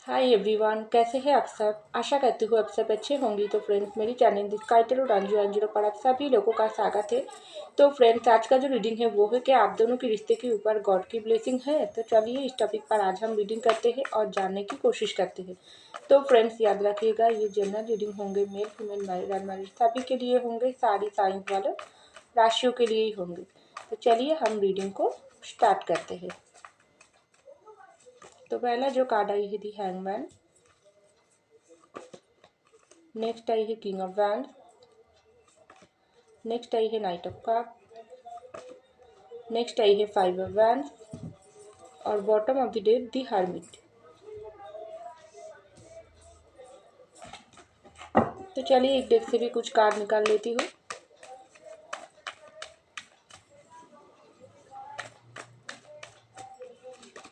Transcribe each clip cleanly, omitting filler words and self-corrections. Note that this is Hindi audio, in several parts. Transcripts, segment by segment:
हाय एवरीवन, कैसे हैं आप सब। आशा करती हूँ आप सब अच्छे होंगे। तो फ्रेंड्स, मेरी चैनल दिस और अंजू पर आप सभी लोगों का स्वागत है। तो फ्रेंड्स, आज का जो रीडिंग है वो है कि आप दोनों के रिश्ते के ऊपर गॉड की ब्लेसिंग है। तो चलिए इस टॉपिक पर आज हम रीडिंग करते हैं और जानने की कोशिश करते हैं। तो फ्रेंड्स, याद रखिएगा ये जनरल रीडिंग होंगे, मेल फीमेल मैरिड अनमैरिड सभी के लिए होंगे, सारी साइंस वाले राशियों के लिए ही होंगे। तो चलिए हम रीडिंग को स्टार्ट करते हैं। तो पहला जो कार्ड आई है दी हैंगमैन, नेक्स्ट आई है किंग ऑफ वैंड, नेक्स्ट आई है नाइट ऑफ कप, नेक्स्ट आई है फाइव ऑफ वैंड और bottom of the deck the hermit. तो चलिए एक डेक से भी कुछ कार्ड निकाल लेती हूँ।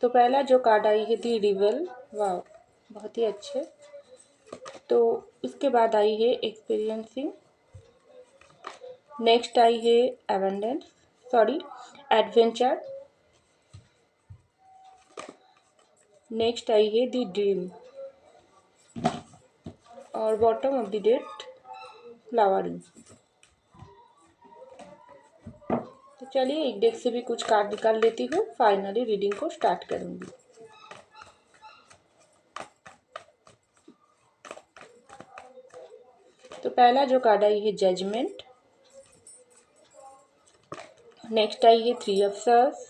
तो पहला जो कार्ड आई है दी रिवेल, वाह बहुत ही अच्छे। तो उसके बाद आई है एक्सपीरियंसिंग, नेक्स्ट आई है एडवेंचर, नेक्स्ट आई है दी ड्रीम और bottom of the deck flowering. तो चलिए एक डेक से भी कुछ कार्ड निकाल लेती हूँ, फाइनली रीडिंग को स्टार्ट करूंगी। तो पहला जो कार्ड आई है जजमेंट, नेक्स्ट आई है थ्री ऑफ सर्स,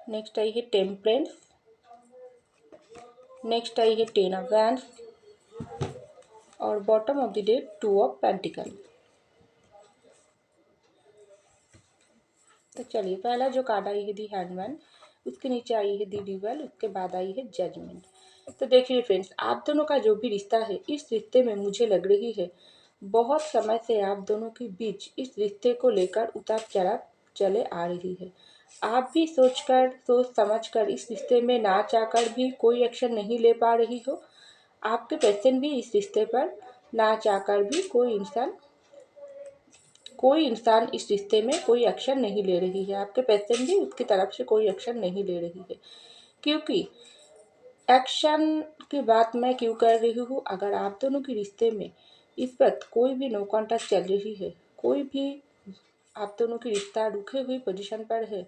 नेक्स्ट आई है टेम्परेंस, नेक्स्ट आई है टेन ऑफ वैंड्स और bottom of the deck two of pentacle. तो चलिए पहला जो कार्ड आई है दी हैंडमैन, उसके नीचे आई है दी डिवेल, उसके बाद आई है जजमेंट। तो देखिए फ्रेंड्स, आप दोनों का जो भी रिश्ता है, इस रिश्ते में मुझे लग रही है बहुत समय से आप दोनों के बीच इस रिश्ते को लेकर उतार चढ़ाव चले आ रही है। आप भी सोच समझ कर इस रिश्ते में ना चाहकर भी कोई एक्शन नहीं ले पा रही हो। आपके पेशेंट भी इस रिश्ते पर ना चाहकर भी कोई इंसान इस रिश्ते में कोई एक्शन नहीं ले रही है। आपके पेशेंट भी उसकी तरफ से कोई एक्शन नहीं ले रही है। क्योंकि एक्शन की बात मैं क्यों कर रही हूँ, अगर आप दोनों के रिश्ते में इस वक्त कोई भी नो कॉन्टैक्ट चल रही है, कोई भी आप दोनों की रिश्ता रुके हुई पोजीशन पर है,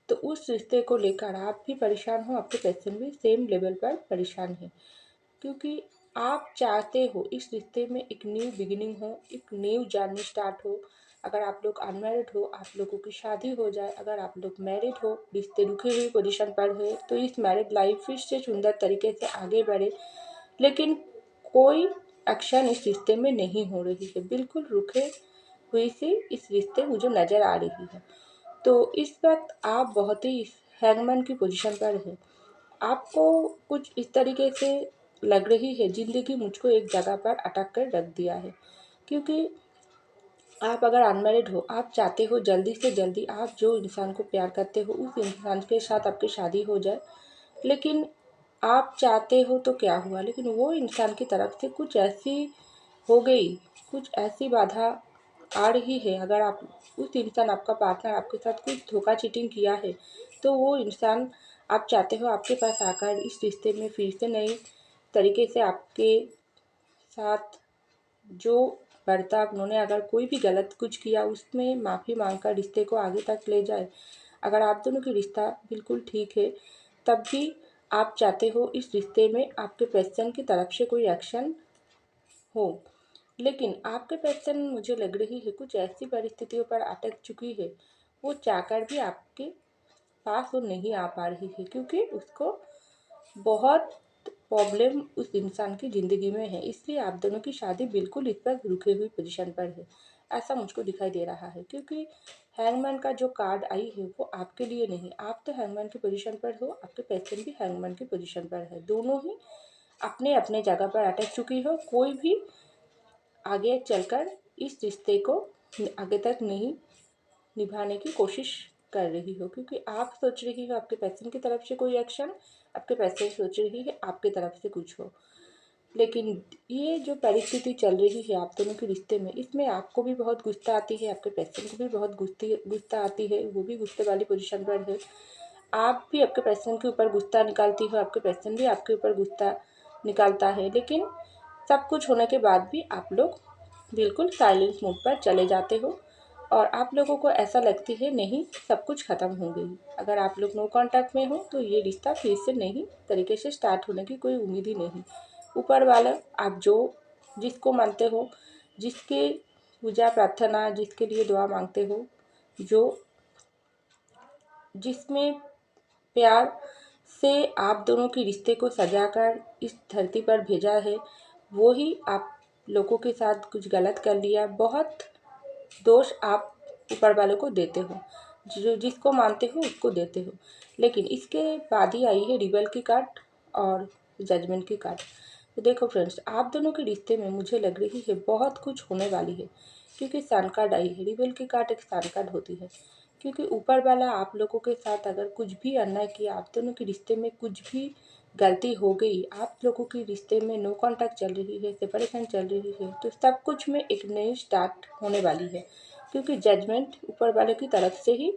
तो उस रिश्ते को लेकर आप भी परेशान हो, आपके पेशेंट भी सेम लेवल पर परेशान है। क्योंकि आप चाहते हो इस रिश्ते में एक न्यू बिगिनिंग हो, एक न्यू जर्नी स्टार्ट हो। अगर आप लोग अनमैरिड हो, आप लोगों की शादी हो जाए। अगर आप लोग मैरिड हो, रिश्ते रुके हुई पोजीशन पर है, तो इस मैरिड लाइफ फिर से सुंदर तरीके से आगे बढ़े। लेकिन कोई एक्शन इस रिश्ते में नहीं हो रही है, बिल्कुल रुके हुई सी इस रिश्ते मुझे नज़र आ रही है। तो इस वक्त आप बहुत ही हैंगमैन की पोजीशन पर है। आपको कुछ इस तरीके से लग रही है ज़िंदगी मुझको एक जगह पर अटक कर रख दिया है। क्योंकि आप अगर अनमैरिड हो, आप चाहते हो जल्दी से जल्दी आप जो इंसान को प्यार करते हो उस इंसान के साथ आपकी शादी हो जाए। लेकिन आप चाहते हो तो क्या हुआ, लेकिन वो इंसान की तरफ से कुछ ऐसी हो गई, कुछ ऐसी बाधा आ रही है। अगर आप उस इंसान, आपका पार्टनर आपके साथ कुछ धोखा चीटिंग किया है, तो वो इंसान आप चाहते हो आपके पास आकर इस रिश्ते में फिर से नई तरीके से आपके साथ जो बर्ताव उन्होंने, अगर कोई भी गलत कुछ किया उसमें माफ़ी मांगकर रिश्ते को आगे तक ले जाए। अगर आप दोनों की रिश्ता बिल्कुल ठीक है, तब भी आप चाहते हो इस रिश्ते में आपके पर्सन की तरफ से कोई एक्शन हो। लेकिन आपके पर्सन, मुझे लग रही है, कुछ ऐसी परिस्थितियों पर अटक चुकी है, वो चाहकर भी आपके पास वो नहीं आ पा रही है। क्योंकि उसको बहुत प्रॉब्लम उस इंसान की ज़िंदगी में है, इसलिए आप दोनों की शादी बिल्कुल इस पर रुकी हुई पोजीशन पर है, ऐसा मुझको दिखाई दे रहा है। क्योंकि हैंगमैन का जो कार्ड आई है वो आपके लिए नहीं, आप तो हैंगमैन की पोजीशन पर हो, आपके पेशेंट भी हैंगमैन की पोजीशन पर है। दोनों ही अपने अपने जगह पर अटक चुकी हो। कोई भी आगे चलकर इस रिश्ते को आगे तक नहीं निभाने की कोशिश कर रही हो। क्योंकि आप सोच रही हो आपके पेशेंट की तरफ से कोई एक्शन, आपके पेशेंट सोच रही है आपके तरफ से कुछ हो। लेकिन ये जो परिस्थिति चल रही है आप दोनों के रिश्ते में, इसमें आपको भी बहुत गुस्सा आती है, आपके पेशेंट को भी बहुत गुस्सा आती है, वो भी गुस्से वाली पोजीशन पर है। आप भी आपके पर्सन के ऊपर गुस्सा निकालती हो, आपके पर्सन भी आपके ऊपर गुस्सा निकालता है, लेकिन सब कुछ होने के बाद भी आप लोग बिल्कुल साइलेंस मोड पर चले जाते हो और आप लोगों को ऐसा लगती है नहीं सब कुछ ख़त्म हो गई। अगर आप लोग नो कांटेक्ट में हो तो ये रिश्ता फिर से नई तरीके से स्टार्ट होने की कोई उम्मीद ही नहीं। ऊपर वाला आप जो जिसको मानते हो, जिसके पूजा प्रार्थना, जिसके लिए दुआ मांगते हो, जो जिसमें प्यार से आप दोनों के रिश्ते को सजाकर इस धरती पर भेजा है, वो ही आप लोगों के साथ कुछ गलत कर लिया। बहुत दोष आप ऊपर वाले को देते हो, जो जिसको मानते हो उसको देते हो, लेकिन इसके बाद ही आई है रिबल की कार्ड और जजमेंट की कार्ड। तो देखो फ्रेंड्स, आप दोनों के रिश्ते में मुझे लग रही है बहुत कुछ होने वाली है, क्योंकि सन कार्ड आई है। रिबल की कार्ड एक सन कार्ड होती है, क्योंकि ऊपर वाला आप लोगों के साथ अगर कुछ भी अन्याय किया, आप दोनों के रिश्ते में कुछ भी गलती हो गई, आप लोगों के रिश्ते में नो कांटेक्ट चल रही है, सेपरेशन चल रही है, तो सब कुछ में एक नई स्टार्ट होने वाली है, क्योंकि जजमेंट ऊपर वाले की तरफ से ही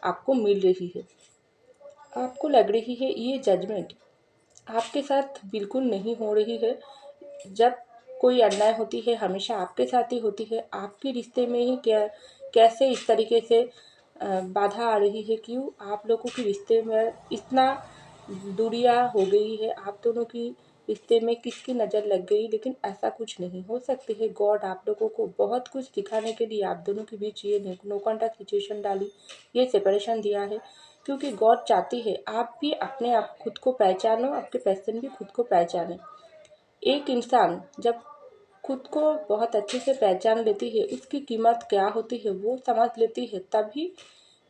आपको मिल रही है। आपको लग रही है ये जजमेंट आपके साथ बिल्कुल नहीं हो रही है। जब कोई अन्याय होती है हमेशा आपके साथ ही होती है। आपके रिश्ते में ही क्या कैसे इस तरीके से बाधा आ रही है, क्यों आप लोगों के रिश्ते में इतना दूरियां हो गई है, आप दोनों की रिश्ते में किसकी नज़र लग गई। लेकिन ऐसा कुछ नहीं हो सकती है। गॉड आप लोगों को बहुत कुछ दिखाने के लिए आप दोनों के बीच ये नो कॉन्टैक्ट सिचुएशन डाली, ये सेपरेशन दिया है, क्योंकि गॉड चाहती है आप भी अपने आप खुद को पहचानो, आपके पर्सन भी खुद को पहचाने। एक इंसान जब खुद को बहुत अच्छे से पहचान लेती है, उसकी कीमत क्या होती है वो समझ लेती है, तभी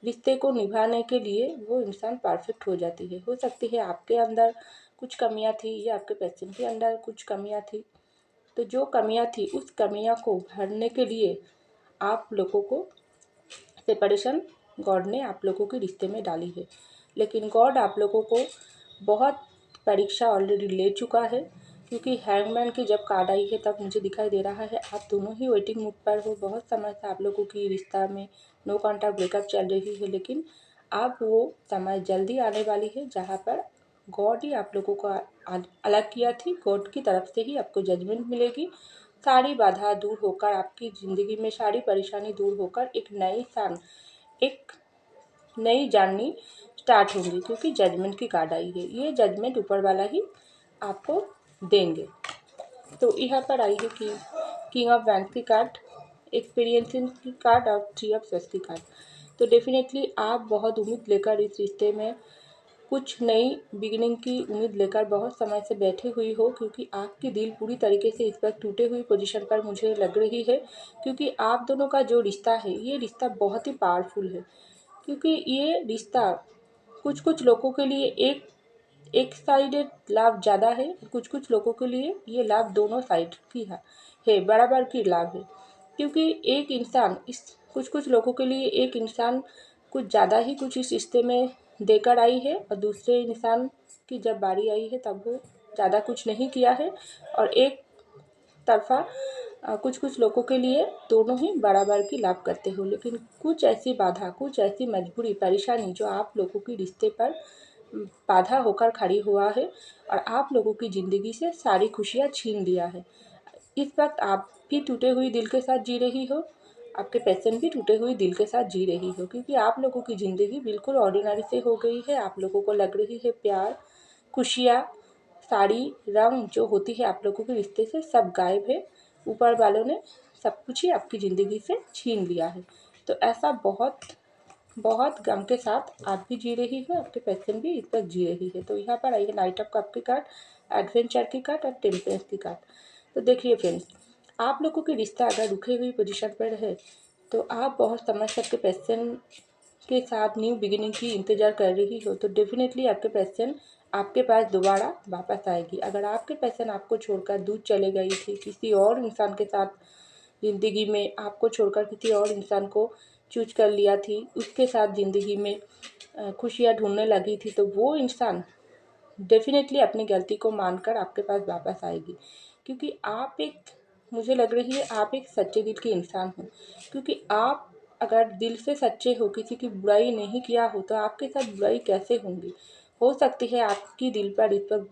रिश्ते को निभाने के लिए वो इंसान परफेक्ट हो जाती है। हो सकती है आपके अंदर कुछ कमियां थी या आपके पर्सन के अंदर कुछ कमियां थी, तो जो कमियां थी उस कमियां को भरने के लिए आप लोगों को सेपरेशन गॉड ने आप लोगों के रिश्ते में डाली है। लेकिन गॉड आप लोगों को बहुत परीक्षा ऑलरेडी ले चुका है, क्योंकि हैंगमैन की जब कार्ड आई है तब मुझे दिखाई दे रहा है आप दोनों ही वेटिंग मूड पर हो। बहुत समय से आप लोगों की रिश्ता में नो कॉन्टैक्ट ब्रेकअप चल रही है, लेकिन अब वो समय जल्दी आने वाली है जहाँ पर गॉड ही आप लोगों को अलग किया थी। गॉड की तरफ से ही आपको जजमेंट मिलेगी। सारी बाधा दूर होकर आपकी ज़िंदगी में सारी परेशानी दूर होकर एक नई सान एक नई जर्नी स्टार्ट होंगी, क्योंकि जजमेंट की कार्ड आई है। ये जजमेंट ऊपर वाला ही आपको देंगे। तो यहाँ पर आई है कि किंग ऑफ वैंड्स की कार्ड, एक्सपीरियंसिंग की कार्ड और थ्री ऑफ सॉर्ड्स की कार्ड। तो डेफिनेटली आप बहुत उम्मीद लेकर इस रिश्ते में कुछ नई बिगिनिंग की उम्मीद लेकर बहुत समय से बैठी हुई हो, क्योंकि आपकी दिल पूरी तरीके से इस वक्त टूटे हुई पोजीशन पर मुझे लग रही है, क्योंकि आप दोनों का जो रिश्ता है ये रिश्ता बहुत ही पावरफुल है। क्योंकि ये रिश्ता कुछ कुछ लोगों के लिए एक साइडेड लाभ ज़्यादा है, कुछ कुछ लोगों के लिए ये लाभ दोनों साइड की है बराबर की लाभ है। क्योंकि एक इंसान इस कुछ कुछ लोगों के लिए एक इंसान कुछ ज़्यादा ही कुछ इस रिश्ते में देकर आई है, और दूसरे इंसान की जब बारी आई है तब वो ज़्यादा कुछ नहीं किया है। और एक तरफा कुछ कुछ लोगों के लिए दोनों ही बराबर की लाभ करते हो, लेकिन कुछ ऐसी बाधा, कुछ ऐसी मजबूरी, परेशानी जो आप लोगों की रिश्ते पर बाधा होकर खड़ी हुआ है और आप लोगों की ज़िंदगी से सारी खुशियाँ छीन लिया है। इस वक्त आप भी टूटे हुए दिल के साथ जी रही हो, आपके पेशेंट भी टूटे हुए दिल के साथ जी रही हो, क्योंकि आप लोगों की ज़िंदगी बिल्कुल ऑर्डिनरी से हो गई है। आप लोगों को लग रही है प्यार, खुशियाँ, सारी रंग जो होती है आप लोगों के रिश्ते से सब गायब है। ऊपर वालों ने सब कुछ ही आपकी ज़िंदगी से छीन लिया है। तो ऐसा बहुत बहुत गम के साथ आप भी जी रही हो, आपके पेशेंट भी इस वक्त जी रही है। तो यहाँ पर आई है नाइट ऑफ कप की कार्ड, एडवेंचर की कार्ड और टेम्परेंस की कार्ड। तो देखिए फ्रेंड्स, आप लोगों की रिश्ता अगर रुके हुई पोजीशन पर है तो आप बहुत समय से आपके पेशेंट के साथ न्यू बिगिनिंग की इंतज़ार कर रही हो, तो डेफिनेटली आपके पेशेंट आपके पास दोबारा वापस आएगी। अगर आपके पेशेंट आपको छोड़कर दूर चले गई थी, किसी और इंसान के साथ ज़िंदगी में आपको छोड़कर किसी और इंसान को चूज कर लिया थी, उसके साथ ज़िंदगी में खुशियाँ ढूंढने लगी थी, तो वो इंसान डेफिनेटली अपनी गलती को मानकर आपके पास वापस आएगी। क्योंकि आप एक मुझे लग रही है आप एक सच्चे दिल के इंसान हो, क्योंकि आप अगर दिल से सच्चे हो, किसी की बुराई नहीं किया हो, तो आपके साथ बुराई कैसे होंगी। हो सकती है आपकी दिल पर इस वक्त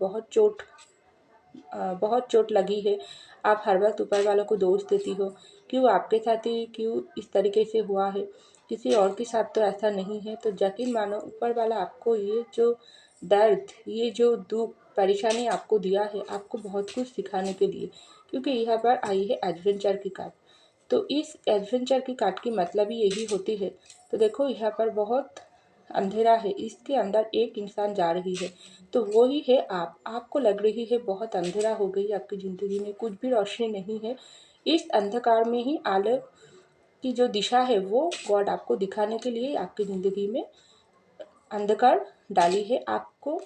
बहुत चोट लगी है। आप हर वक्त ऊपर वालों को दोष देती हो, क्यों आपके साथ ही क्यों इस तरीके से हुआ है, किसी और के साथ तो ऐसा नहीं है। तो यकीन मानो ऊपर वाला आपको ये जो दर्द, ये जो दुख, परेशानी आपको दिया है, आपको बहुत कुछ सिखाने के लिए। क्योंकि यहाँ पर आई है एडवेंचर की कार्ड। तो इस एडवेंचर की कार्ड की मतलब ही यही होती है। तो देखो यहाँ पर बहुत अंधेरा है, इसके अंदर एक इंसान जा रही है, तो वो ही है आप। आपको लग रही है बहुत अंधेरा हो गई आपकी ज़िंदगी में, कुछ भी रोशनी नहीं है। इस अंधकार में ही आलो की जो दिशा है वो गॉड आपको दिखाने के लिए आपकी ज़िंदगी में अंधकार डाली है। आपको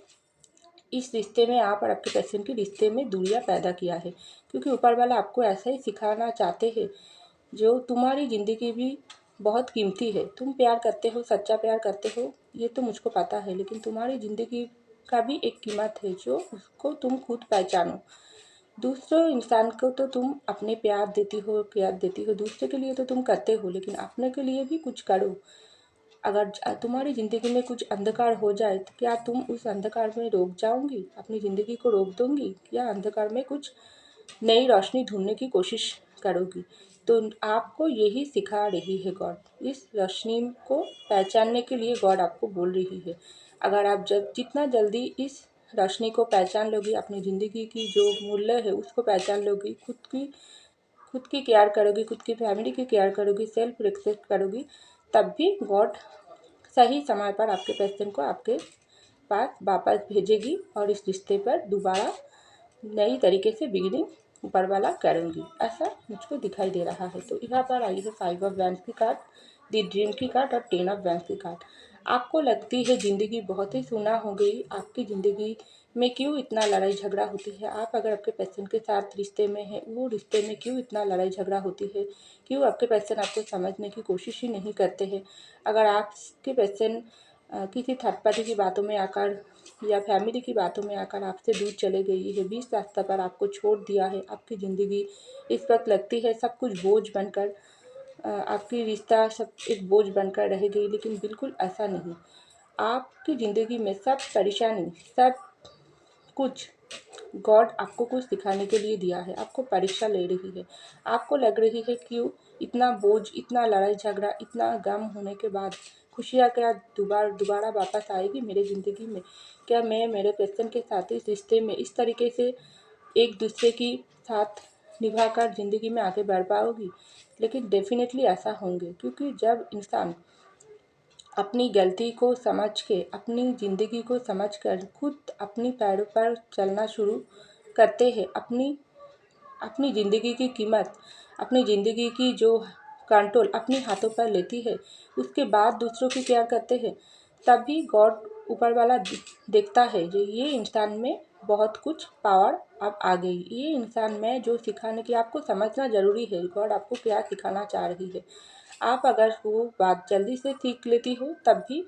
इस रिश्ते में, आप और आपके पर्सन के रिश्ते में दूरियां पैदा किया है, क्योंकि ऊपर वाला आपको ऐसा ही सिखाना चाहते हैं। जो तुम्हारी ज़िंदगी भी बहुत कीमती है, तुम प्यार करते हो, सच्चा प्यार करते हो, ये तो मुझको पता है, लेकिन तुम्हारी ज़िंदगी का भी एक कीमत है जो उसको तुम खुद पहचानो। दूसरे इंसान को तो तुम अपने प्यार देती हो, केयर देती हो, दूसरे के लिए तो तुम करते हो, लेकिन अपने के लिए भी कुछ करो। अगर तुम्हारी ज़िंदगी में कुछ अंधकार हो जाए, तो क्या तुम उस अंधकार में रोक जाओगी, अपनी ज़िंदगी को रोक दोगी, या अंधकार में कुछ नई रोशनी ढूंढने की कोशिश करोगी। तो आपको यही सिखा रही है गॉड। इस रोशनी को पहचानने के लिए गॉड आपको बोल रही है। अगर आप जितना जल्दी इस रोशनी को पहचान लोगी, अपनी ज़िंदगी की जो मूल्य है उसको पहचान लोगी, खुद की केयर करोगी, खुद की फैमिली की केयर करोगी, सेल्फ रिस्पेक्ट करोगी, तब भी गॉड सही समय पर आपके पर्सन को आपके पास वापस भेजेगी और इस रिश्ते पर दोबारा नई तरीके से बिगिनिंग ऊपर वाला करूँगी, ऐसा मुझको दिखाई दे रहा है। तो यहाँ पर आई है 5 ऑफ वैंड्स की कार्ड, द ड्रीम की कार्ड और 10 ऑफ वैंड्स की कार्ड। आपको लगती है ज़िंदगी बहुत ही सुना हो गई, आपकी ज़िंदगी में क्यों इतना लड़ाई झगड़ा होती है। आप अगर आपके पर्सन के साथ रिश्ते में हैं, वो रिश्ते में क्यों इतना लड़ाई झगड़ा होती है, क्यों आपके पर्सन आपको समझने की कोशिश ही नहीं करते हैं। अगर आपके पर्सन किसी थर्ड पार्टी की बातों में आकर या फैमिली की बातों में आकर आपसे दूर चले गई है, बीच रास्ता पर आपको छोड़ दिया है, आपकी ज़िंदगी इस वक्त लगती है सब कुछ बोझ बनकर, आपकी रिश्ता सब एक बोझ बनकर रह गई, लेकिन बिल्कुल ऐसा नहीं। आपकी ज़िंदगी में सब परेशानी, सब कुछ गॉड आपको कुछ सिखाने के लिए दिया है, आपको परीक्षा ले रही है। आपको लग रही है क्यों इतना बोझ, इतना लड़ाई झगड़ा, इतना गम होने के बाद खुशियाँ क्या दोबारा वापस आएगी मेरे ज़िंदगी में। क्या मैं मेरे पर्सन के साथ इस रिश्ते में इस तरीके से एक दूसरे की साथ निभाकर ज़िंदगी में आगे बढ़ पाओगी। लेकिन डेफिनेटली ऐसा होंगे, क्योंकि जब इंसान अपनी गलती को समझ के, अपनी ज़िंदगी को समझ कर खुद अपनी पैरों पर चलना शुरू करते हैं, अपनी अपनी ज़िंदगी की कीमत, अपनी ज़िंदगी की जो कंट्रोल अपने हाथों पर लेती है, उसके बाद दूसरों की केयर करते हैं, तभी गॉड ऊपर वाला देखता है जो ये इंसान में बहुत कुछ पावर अब आ गई। ये इंसान में जो सिखाने की, आपको समझना ज़रूरी है गॉड आपको क्या सिखाना चाह रही है। आप अगर वो बात जल्दी से सीख लेती हो, तब भी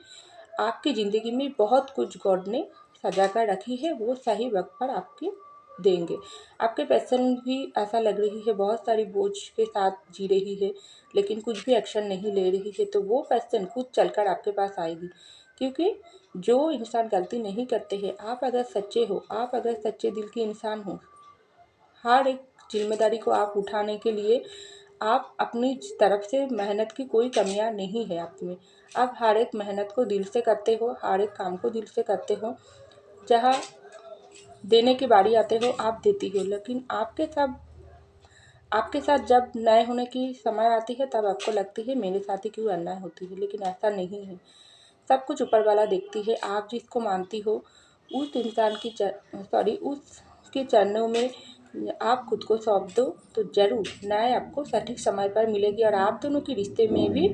आपकी ज़िंदगी में बहुत कुछ गॉड ने सजा कर रखी है, वो सही वक्त पर आपकी देंगे। आपके पर्सन भी ऐसा लग रही है बहुत सारी बोझ के साथ जी रही है, लेकिन कुछ भी एक्शन नहीं ले रही है, तो वो पर्सन खुद चलकर आपके पास आएगी। क्योंकि जो इंसान गलती नहीं करते हैं, आप अगर सच्चे हो, आप अगर सच्चे दिल के इंसान हो, हर एक जिम्मेदारी को आप उठाने के लिए आप अपनी तरफ से मेहनत की कोई कमियां नहीं है आप में। आप हर एक मेहनत को दिल से करते हो, हर एक काम को दिल से करते हो। जहाँ देने की बारी आते हो आप देती हो, लेकिन आपके साथ जब नए होने की समय आती है, तब आपको लगती है मेरे साथ ही क्यों अन्याय होती है, लेकिन ऐसा नहीं है। सब कुछ ऊपर वाला देखती है। आप जिसको मानती हो, उस इंसान की उसके चरणों में आप खुद को सौंप दो, तो ज़रूर न्याय आपको सटीक समय पर मिलेगी और आप दोनों के रिश्ते में भी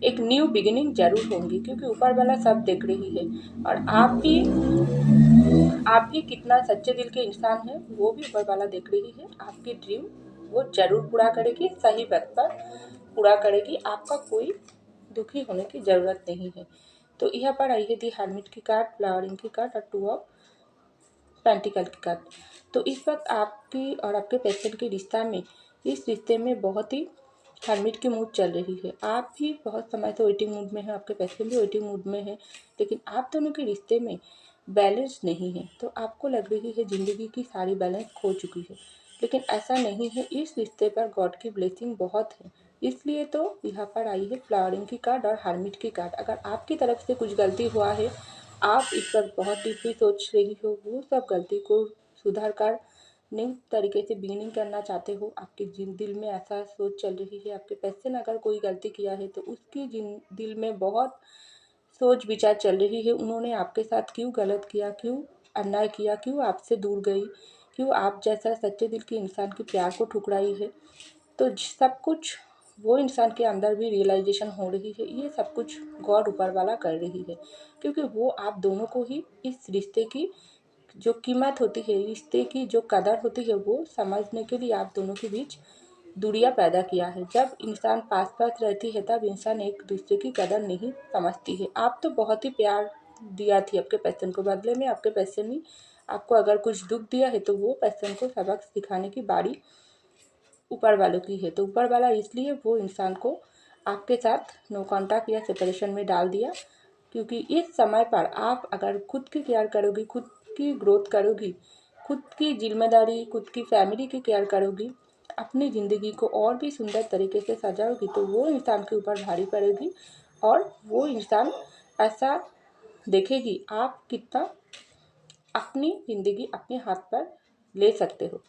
एक न्यू बिगिनिंग ज़रूर होंगी, क्योंकि ऊपर वाला सब देख रही है। और आप भी कितना सच्चे दिल के इंसान हैं, वो भी ऊपर वाला देख रही है। आपकी ड्रीम वो ज़रूर पूरा करेगी, सही वक्त पर पूरा करेगी। आपका कोई दुखी होने की ज़रूरत नहीं है। तो यहाँ पर आई है दी हर्मिट की कार्ड, फ्लावरिंग की कार्ड और 2 ऑफ पेंटिकल की कार्ड। तो इस वक्त आपकी और आपके पर्सन के रिश्ते में बहुत ही हर्मिट की मूड चल रही है। आप भी बहुत समय से वेटिंग मूड में हैं, आपके पैसे भी वेटिंग मूड में हैं, लेकिन आप दोनों के रिश्ते में बैलेंस नहीं है। तो आपको लग रही है ज़िंदगी की सारी बैलेंस खो चुकी है, लेकिन ऐसा नहीं है। इस रिश्ते पर गॉड की ब्लेसिंग बहुत है। इसलिए तो यहाँ पर आई है फ्लावरिंग की कार्ड और हर्मिट की कार्ड। अगर आपकी तरफ से कुछ गलती हुआ है, आप इस वक्त बहुत डीपली सोच रही हो, वो सब गलती को सुधार कर न्यू तरीके से बिगिनिंग करना चाहते हो, आपके दिल में ऐसा सोच चल रही है। आपके पैसे ने अगर कोई गलती किया है तो उसकी दिल में बहुत सोच विचार चल रही है। उन्होंने आपके साथ क्यों गलत किया, क्यों अन्याय किया, क्यों आपसे दूर गई, क्यों आप जैसा सच्चे दिल के इंसान के प्यार को ठुकराई है। तो सब कुछ वो इंसान के अंदर भी रियलाइजेशन हो रही है। ये सब कुछ गॉड ऊपर वाला कर रही है, क्योंकि वो आप दोनों को ही इस रिश्ते की जो कीमत होती है, रिश्ते की जो कदर होती है, वो समझने के लिए आप दोनों के बीच दूरियां पैदा किया है। जब इंसान पास पास रहती है तब इंसान एक दूसरे की कदर नहीं समझती है। आप तो बहुत ही प्यार दिया थी आपके पर्सन को, बदले में आपके पर्सन ने आपको अगर कुछ दुख दिया है तो वो पर्सन को सबक सिखाने की बारी ऊपर वालों की है। तो ऊपर वाला इसलिए वो इंसान को आपके साथ नो कॉन्टैक्ट या सेपरेशन में डाल दिया, क्योंकि इस समय पर आप अगर खुद की केयर करोगी, खुद की ग्रोथ करोगी, खुद की जिम्मेदारी, खुद की फैमिली की केयर करोगी, अपनी ज़िंदगी को और भी सुंदर तरीके से सजाओगी, तो वो इंसान के ऊपर भारी पड़ेगी और वो इंसान ऐसा देखेगी आप कितना अपनी ज़िंदगी अपने हाथ पर ले सकते हो।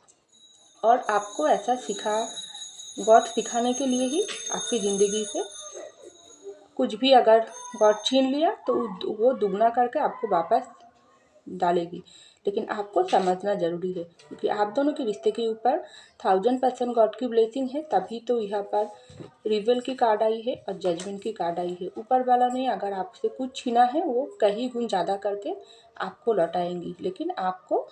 और आपको ऐसा गॉड सिखाने के लिए ही आपकी ज़िंदगी से कुछ भी अगर गॉड छीन लिया तो वो दुगना करके आपको वापस डालेगी। लेकिन आपको समझना ज़रूरी है, क्योंकि आप दोनों के रिश्ते के ऊपर 1000% गॉड की ब्लेसिंग है। तभी तो यहाँ पर रिवेल की कार्ड आई है और जजमेंट की कार्ड आई है। ऊपर वाला ने अगर आपसे कुछ छीना है, वो कहीं गुण ज़्यादा करके आपको लौटाएंगी, लेकिन आपको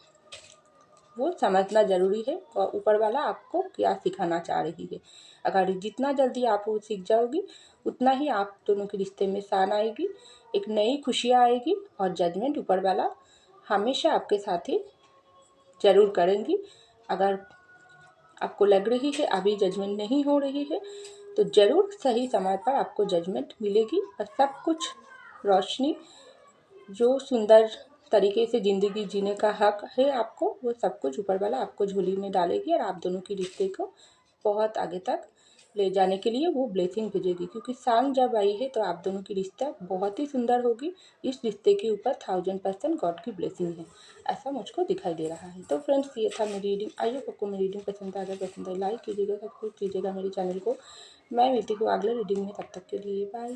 वो समझना ज़रूरी है और ऊपर वाला आपको क्या सिखाना चाह रही है। अगर जितना जल्दी आप वो सीख जाओगी, उतना ही आप दोनों के रिश्ते में शान आएगी, एक नई खुशियाँ आएगी और जजमेंट ऊपर वाला हमेशा आपके साथ ही ज़रूर करेंगी। अगर आपको लग रही है अभी जजमेंट नहीं हो रही है, तो ज़रूर सही समय पर आपको जजमेंट मिलेगी और सब कुछ रोशनी जो सुंदर तरीके से ज़िंदगी जीने का हक है आपको, वो सब कुछ ऊपर वाला आपको झोली में डालेगी और आप दोनों के रिश्ते को बहुत आगे तक ले जाने के लिए वो ब्लेसिंग भेजेगी। क्योंकि सांग जब आई है तो आप दोनों की रिश्ता बहुत ही सुंदर होगी। इस रिश्ते के ऊपर 1000% गॉड की ब्लेसिंग है, ऐसा मुझको दिखाई दे रहा है। तो फ्रेंड्स, ये था मेरी रीडिंग। आई होप आपको मेरी रीडिंग पसंद आ, अगर पसंद है लाइक कीजिएगा, सब्सक्राइब कीजिएगा मेरे चैनल को। मैं मिलती हूँ अगले रीडिंग में, तब तक के लिए बाय।